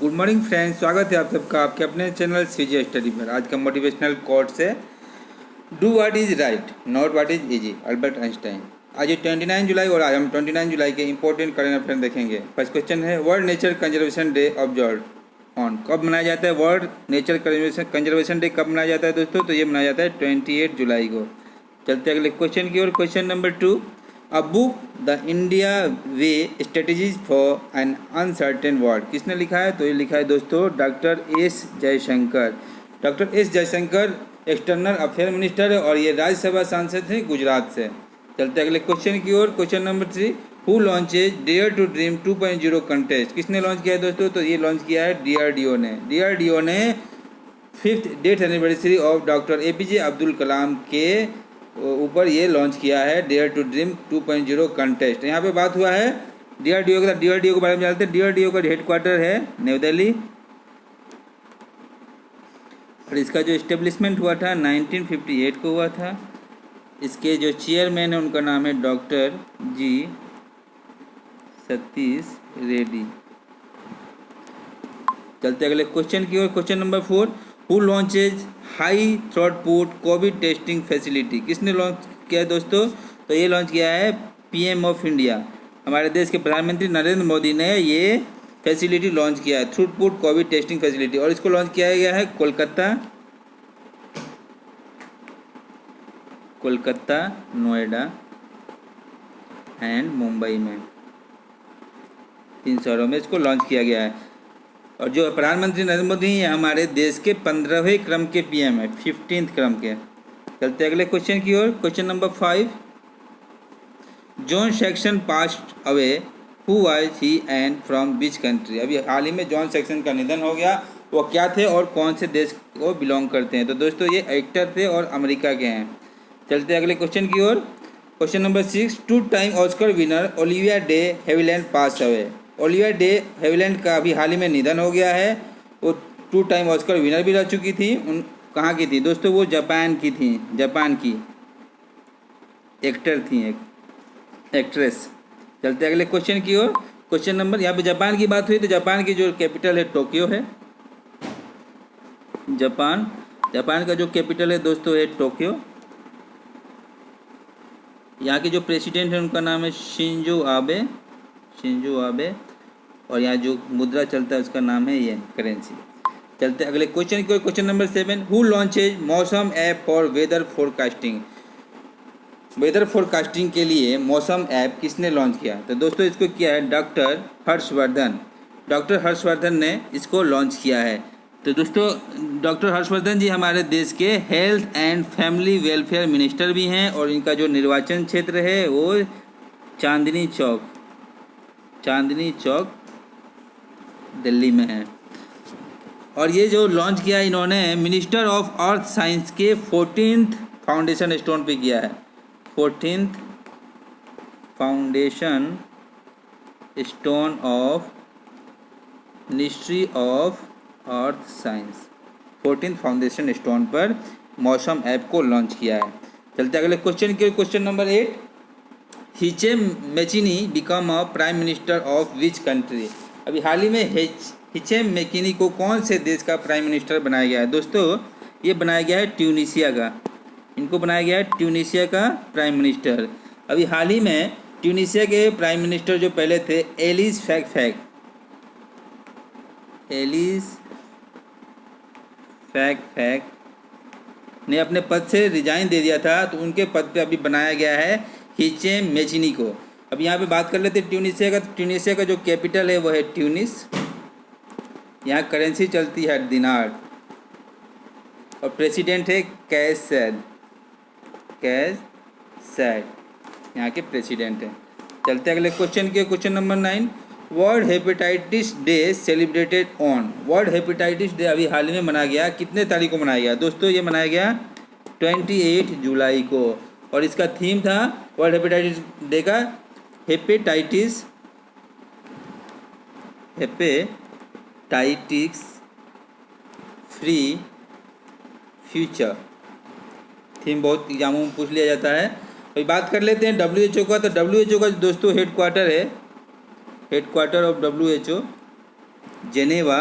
Good morning friends, स्वागत है आप सबका आपके अपने चैनल सीजे स्टडी पर। आज का मोटिवेशनल कोट्स है, do what is right not what is easy, Albert Einstein. आज 29 जुलाई और आज हम 29 जुलाई के इंपॉर्टेंट करंट अफेयर देखेंगे। फर्स्ट क्वेश्चन है, world nature conservation day observe on, कब मनाया जाता है? वर्ल्ड नेचर कंजर्वेशन डे कब मनाया जाता है दोस्तों? तो ये मनाया जाता है 28 जुलाई को। चलते अगले क्वेश्चन की ओर। Question number 2, a book the India way strategies for an uncertain world, किसने लिखा है? तो ये लिखा है दोस्तों doctor S Jaishankar. Doctor S Jaishankar external affair minister है और ये राज्यसभा सांसद हैं गुजरात से। चलते अगले क्वेश्चन की ओर। Question number 3, who launches dare to dream 2.0 contest, किसने लॉन्च किया है दोस्तों? तो ये लॉन्च किया है DRDO ने। DRDO ने 5th death anniversary of doctor APJ Abdul Kalam के ऊपर ये लॉन्च किया है डेयर टू ड्रीम 2.0 कंटेस्ट। यहाँ पे बात हुआ है DRDO का। DRDO के बारे में जानते हैं। DRDO का हेडक्वार्टर है न्यू दिल्ली और इसका जो इस्टेब्लिशमेंट हुआ था 1958 को हुआ था। इसके जो चेयरमैन है उनका नाम है डॉक्टर G सतीश रेड्डी। चलते अगले क्वेश्चन की ओर। Question number 4, who launches high throughput covid testing facility, किसने लॉन्च किया है दोस्तों? तो ये लॉन्च किया है PM ऑफ इंडिया, हमारे देश के प्रधानमंत्री नरेंद्र मोदी ने ये फैसिलिटी लॉन्च किया है, थ्रोटपुट कोविड टेस्टिंग फैसिलिटी। और इसको लॉन्च किया गया है कोलकाता, नोएडा एंड मुंबई में, 3 शहरों में इसको लॉन्च किया गया है। और जो प्रधानमंत्री नरेंद्र मोदी हैं हमारे देश के 15वें क्रम के PM है, 15th क्रम के। चलते अगले क्वेश्चन की ओर। Question number 5, John Saxon passed away, who was he and from which country. अभी हाल ही में जॉन सैक्सन का निधन हो गया, वो क्या थे और कौन से देश को बिलोंग करते हैं? तो दोस्तों ये एक्टर थे और अमेरिका के हैं। चलते अगले क्वेश्चन की ओर। Question number 6, 2 time Oscar winner Olivia de Havilland pass away. Olivia de Havilland का अभी हाल ही में निधन हो गया है। वो 2 टाइम ऑस्कर विनर भी रह चुकी थी। उन कहाँ की थी दोस्तों? वो जापान की थी, जापान की एक्टर थी, एक एक्ट्रेस। चलते अगले क्वेश्चन की ओर। क्वेश्चन नंबर, यहाँ पे जापान की बात हुई तो जापान की जो कैपिटल है टोक्यो है। जापान का जो कैपिटल है दोस्तों है टोक्यो। यहाँ के जो प्रेसिडेंट है उनका नाम है शिंजो आबे और यहाँ जो मुद्रा चलता है उसका नाम है येन करेंसी। चलते अगले क्वेश्चन की ओर। Question number 7, who launches Mausam app for weather forecasting. Weather forecasting के लिए मौसम ऐप किसने लॉन्च किया? तो दोस्तों इसको किया है डॉक्टर हर्षवर्धन ने इसको लॉन्च किया है। तो दोस्तों डॉक्टर हर्षवर्धन जी हमारे देश के health and family welfare minister भी हैं और इनका जो निर्वाचन क्षेत्र है वो चांदनी चौक दिल्ली में है। और ये जो लॉन्च किया इन्होंने मिनिस्टर ऑफ अर्थ साइंस के 14th फाउंडेशन स्टोन पे किया है, 14th foundation stone of ministry of earth science, 14th foundation stone पर मौसम ऐप को लॉन्च किया है। चलते अगले क्वेश्चन के। क्वेश्चन नंबर 8, हिचे मैचिनी become a prime minister of which country. अभी हाल ही में हिचे मैचिनी को कौन से देश का प्राइम मिनिस्टर बनाया गया है दोस्तों? ये बनाया गया है ट्यूनीशिया का, इनको बनाया गया है ट्यूनीशिया का प्राइम मिनिस्टर। अभी हाल ही में ट्यूनीशिया के प्राइम मिनिस्टर जो पहले थे एलिस फैक ने अपने पद से रिजाइन दे दिया था, तो उनके पद पे अभी बनाया गया है हिचे मैचिनी को। अब यहाँ पे बात कर लेते हैं ट्यूनीशिया का। तो ट्यूनीशिया का जो कैपिटल है वो है ट्यूनिस, यहाँ करेंसी चलती है दिनार और प्रेसिडेंट है कैस सैड यहाँ के प्रेसिडेंट हैं। चलते अगले क्वेश्चन के। Question number 9, world hepatitis day celebrated on. World hepatitis day अभी हाल ही में मनाया गया, कितने तारीख को मनाया गया दोस्तों? ये मनाया गया 28 जुलाई को और इसका थीम था वर्ल्ड हेपेटाइटिस डे का हेपेटाइटिस फ्री फ्यूचर। थीम बहुत एग्जामों में पूछ लिया जाता है। अभी बात कर लेते हैं WHO का। तो WHO का दोस्तों headquarter of WHO Geneva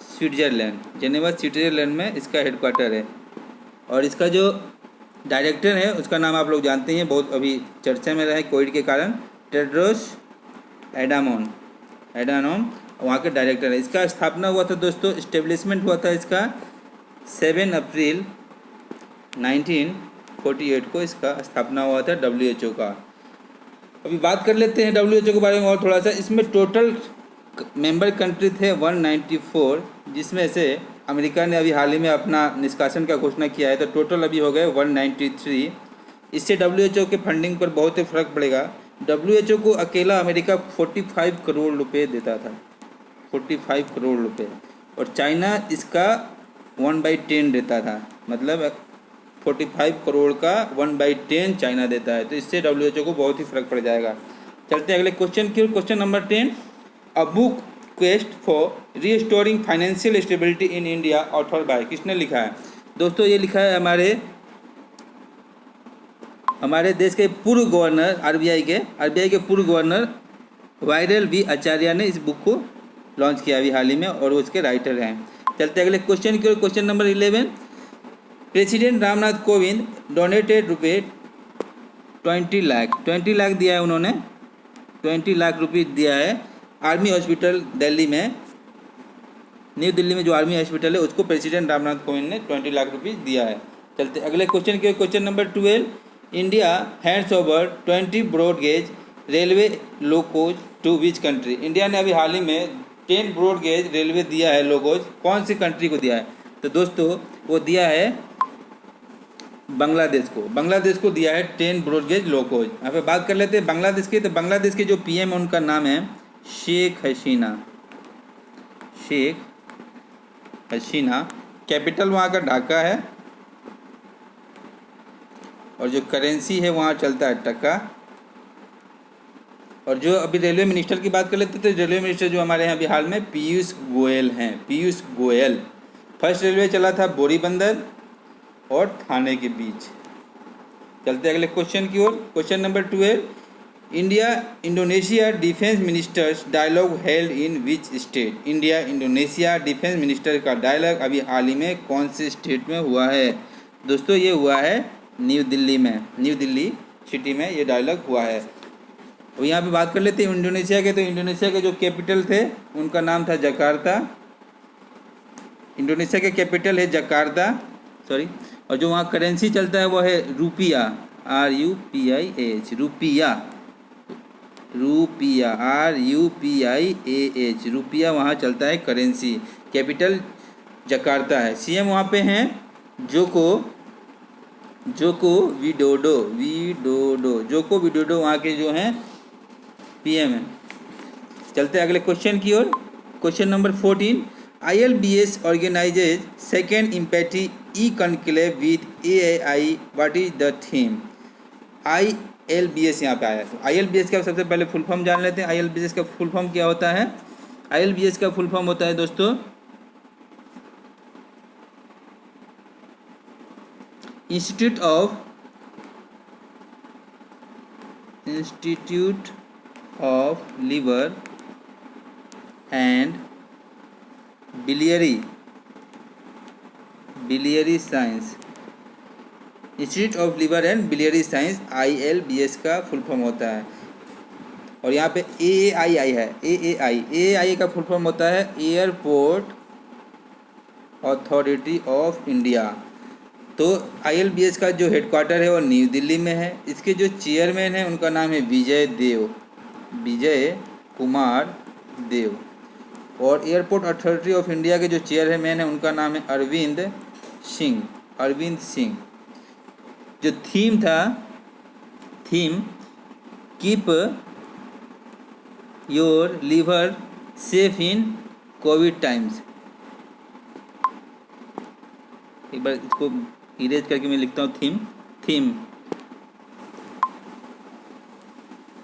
Switzerland. Geneva Switzerland में इसका हेडक्वार्टर है। और इसका जो डायरेक्टर है उसका नाम आप लोग जानते हैं, बहुत अभी चर्चा में रहा है कोविड के कारण, टेड्रोस एडानोम वहाँ के डायरेक्टर है। इसका स्थापना हुआ था दोस्तों, इस्टेब्लिशमेंट हुआ था इसका 7 अप्रैल 1948 को इसका स्थापना हुआ था WHO का। अभी बात कर लेते हैं WHO के बारे में और थोड़ा सा। इसमें टोटल मेंबर कंट्री थे 194, जिसमें से अमेरिका ने अभी हाल ही में अपना निष्कासन का घोषणा किया है, तो टोटल अभी हो गए 193। इससे WHO के फंडिंग पर बहुत ही फर्क पड़ेगा। WHO को अकेला अमेरिका 45 करोड़ रुपए देता था, 45 करोड़ रुपए, और चाइना इसका 1/10 देता था। मतलब 45 करोड़ का 1/10 चाइना देता है, तो इससे WHO को बहुत ही फर्क पड़ जाएगा। चलते हैं अगले क्वेश्चन की। Question number 10, a book quest for restoring financial stability in India, author bye, किसने लिखा है दोस्तों? ये लिखा है हमारे देश के पूर्व गवर्नर आरबीआई के पूर्व गवर्नर वायरल वी आचार्य ने इस बुक को लॉन्च किया अभी हाल ही में, और वो उसके राइटर हैं। चलते अगले क्वेश्चन की ओर। Question number 11, president Ramnath Kovind donated रुपये 20 लाख दिया है उन्होंने, 20 लाख रुपये दिया है आर्मी हॉस्पिटल दिल्ली में, न्यू दिल्ली में जो आर्मी हॉस्पिटल है उसको प्रेसिडेंट रामनाथ कोविंद ने 20 लाख रुपये दिया है। चलते अगले क्वेश्चन की ओर। Question number 12, India hands over 20 broad gauge railway locos to which country? India ने अभी हाल ही में 10 ब्रॉड गेज रेलवे दिया है लोकोज, कौन सी कंट्री को दिया है? तो दोस्तों वो दिया है बांग्लादेश को दिया है 10 ब्रॉड गेज लोकोज। यहाँ पे बात कर लेते हैं बांग्लादेश की। तो बांग्लादेश के जो PM है उनका नाम है शेख हसीना। कैपिटल वहाँ का ढाका है, और जो करेंसी है वहाँ चलता है टका। और जो अभी रेलवे मिनिस्टर की बात कर लेते तो रेलवे मिनिस्टर जो हमारे यहाँ अभी हाल में पीयूष गोयल हैं, पीयूष गोयल। फर्स्ट रेलवे चला था बोरी बंदर और थाने के बीच। चलते अगले क्वेश्चन की ओर। Question number 12, India Indonesia defence ministers dialogue held in which state? India Indonesia defence minister का डायलॉग अभी हाल ही में कौन से स्टेट में हुआ है? दोस्तों ये हुआ है न्यू दिल्ली में, न्यू दिल्ली सिटी में ये डायलॉग हुआ है। और यहाँ पे बात कर लेते हैं इंडोनेशिया के। तो इंडोनेशिया के जो कैपिटल थे उनका नाम था जकार्ता। इंडोनेशिया के कैपिटल है जकार्ता, सॉरी। और जो वहाँ करेंसी चलता है वो है रुपिया, RUPIAH, रुपिया RUPIAH, रुपिया वहाँ चलता है करेंसी। कैपिटल जकार्ता है। CM वहाँ पे हैं जोको विडोडो वहाँ के जो हैं PM हैं। चलते अगले क्वेश्चन की ओर। Question number 14, ILBS organises second empathy conclave with AAI, what is the theme? ILBS यहाँ पे आया है। तो ILBS का सबसे पहले फुल फॉर्म जान लेते हैं। ILBS का फुल फॉर्म क्या होता है? ILBS का फुल फॉर्म होता है दोस्तों institute of liver and biliary science, institute of liver and biliary science ILBS का फुल फॉर्म होता है। और यहाँ पे AAI है, AAI का फुल फॉर्म होता है एयरपोर्ट अथॉरिटी ऑफ इंडिया। तो ILBS का जो हेडक्वार्टर है वो न्यू दिल्ली में है। इसके जो चेयरमैन हैं उनका नाम है विजय कुमार देव। और एयरपोर्ट अथॉरिटी ऑफ इंडिया के जो चेयरमैन हैं उनका नाम है अरविंद सिंह। जो theme keep your liver safe in Covid times. एक बार इसको इरेज करके मैं लिखता हूँ थीम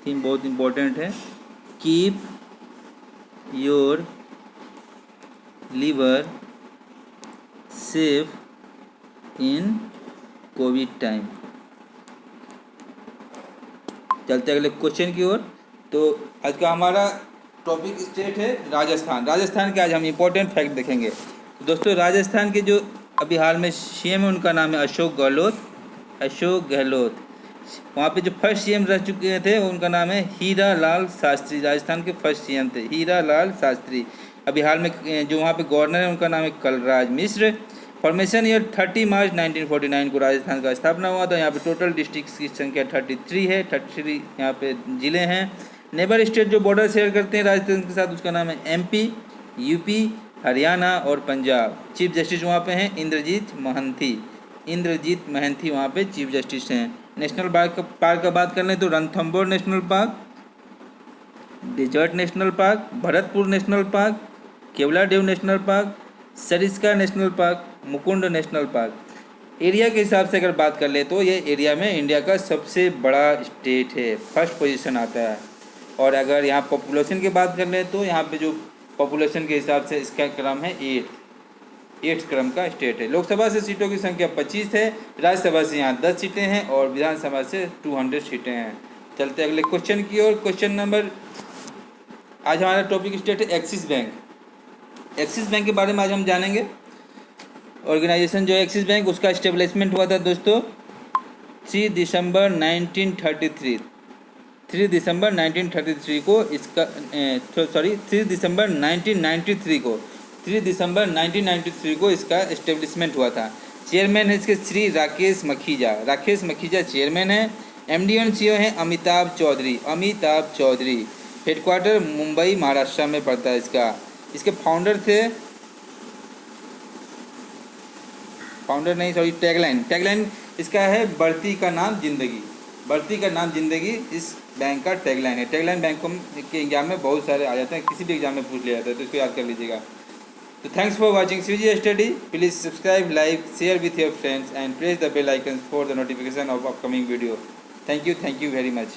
बहुत इम्पोर्टेंट है। Keep your liver safe in Covid time. चलते अगले क्वेश्चन की ओर। तो आज का हमारा टॉपिक स्टेट है राजस्थान। राजस्थान के आज हम इम्पोर्टेंट फैक्ट देखेंगे। तो दोस्तों राजस्थान के जो अभी हाल में सीएम है उनका नाम है अशोक गहलोत। वहाँ पे जो फर्स्ट सीएम रह चुके थे उनका नाम है हीरा लाल शास्त्री। राजस्थान के फर्स्ट सीएम थे हीरा लाल शास्त्री। अभी हाल में जो वहाँ पे गवर्नर है उनका नाम है कलराज मिश्र। फॉर्मेशन ईयर 30 मार्च 1949 को राजस्थान का स्थापना हुआ था। यहाँ पे टोटल डिस्ट्रिक्ट की संख्या 33 है। 33 यहाँ पे ज़िले हैं। नेबर स्टेट जो बॉर्डर शेयर करते हैं राजस्थान के साथ उसका नाम है एमपी, यूपी, हरियाणा और पंजाब। चीफ जस्टिस वहाँ पे हैं इंद्रजीत महंती वहाँ पे चीफ जस्टिस हैं। नेशनल पार्क का बात कर लें तो Ranthambore national park, desert national park, Bharatpur national park, Keoladeo national park, Sariska national park, Mukund national park. Area के हिसाब से अगर बात कर ले तो ये एरिया में इंडिया का सबसे बड़ा स्टेट है, फर्स्ट पोजीशन आता है। और अगर यहाँ पॉपुलेशन की बात कर ले तो यहाँ पे जो पॉपुलेशन के हिसाब से इसका क्रम है 8 क्रम का स्टेट है। लोकसभा से सीटों की संख्या 25 है। राज्यसभा से यहाँ 10 सीटें हैं और विधानसभा से 200 सीटें हैं। चलते अगले क्वेश्चन की ओर। क्वेश्चन नंबर, आज हमारा टॉपिक स्टेट है एक्सिस बैंक। एक्सिस बैंक के बारे में आज हम जानेंगे। ऑर्गेनाइजेशन जो एक्सिस बैंक उसका इस्टेब्लिशमेंट हुआ था दोस्तों 3 दिसंबर 1933 को इसका 3 दिसंबर 1993 को इसका इस्टेब्लिशमेंट हुआ था। चेयरमैन है इसके श्री राकेश मखीजा चेयरमैन है। एमडी एंड सीईओ हैं अमिताभ चौधरी। हेडक्वार्टर मुंबई महाराष्ट्र में पड़ता है इसके टैगलाइन इसका है बढ़ती का नाम जिंदगी इस बैंक का टैगलाइन है। टैगलाइन बैंकों के एग्जाम में बहुत सारे आ जाते हैं, किसी भी एग्जाम में पूछ लिया जाता है तो इसको याद कर लीजिएगा। तो thanks for watching CG study. Please subscribe, like, share with your friends and press the bell icon for the notification of upcoming video. Thank you very much.